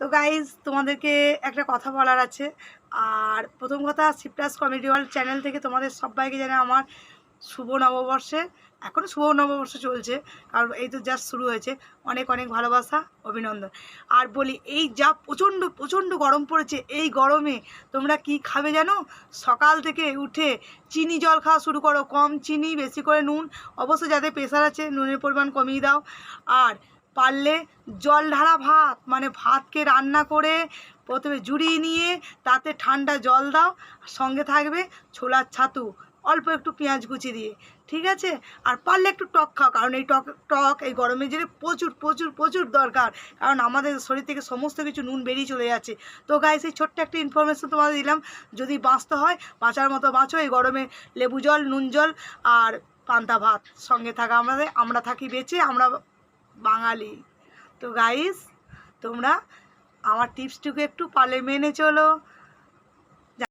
তো গাইজ তোমাদেরকে একটা কথা বলার আছে। আর প্রথম কথা, শিপ্রাস কমেডি ওয়ার্ল্ড চ্যানেল থেকে তোমাদের সবাইকে জানাই আমার শুভ নববর্ষে। এখনও শুভ নববর্ষ চলছে, কারণ এই তো জাস্ট শুরু হয়েছে। অনেক অনেক ভালোবাসা, অভিনন্দন। আর বলি, এই যা প্রচণ্ড প্রচণ্ড গরম পড়েছে, এই গরমে তোমরা কি খাবে জানো? সকাল থেকে উঠে চিনি জল খাওয়া শুরু করো, কম চিনি বেশি করে নুন। অবশ্য যাদের প্রেশার আছে নুনের পরিমাণ কমিয়ে দাও। আর পারলে জল ঢালা ভাত, মানে ভাতকে রান্না করে প্রথমে জুড়িয়ে নিয়ে তাতে ঠান্ডা জল দাও, সঙ্গে থাকবে ছোলার ছাতু, অল্প একটু পেঁয়াজ কুচি দিয়ে, ঠিক আছে? আর পারলে একটু টক খাও, কারণ এই টক টক এই গরমের জন্য প্রচুর প্রচুর প্রচুর দরকার, কারণ আমাদের শরীর থেকে সমস্ত কিছু নুন বেরিয়ে চলে যাচ্ছে। তো গাইস, এই ছোট্ট একটা ইনফরমেশন তোমাদের দিলাম। যদি বাঁচতে হয়, বাঁচার মতো বাঁচো। এই গরমে লেবু জল, নুন জল আর পান্তা ভাত সঙ্গে থাকা আমরা থাকি বেঁচে, আমরা বাঙালি। তো গাইস, তোমরা আমার টিপসটুকু একটু পারলে মেনে চলো।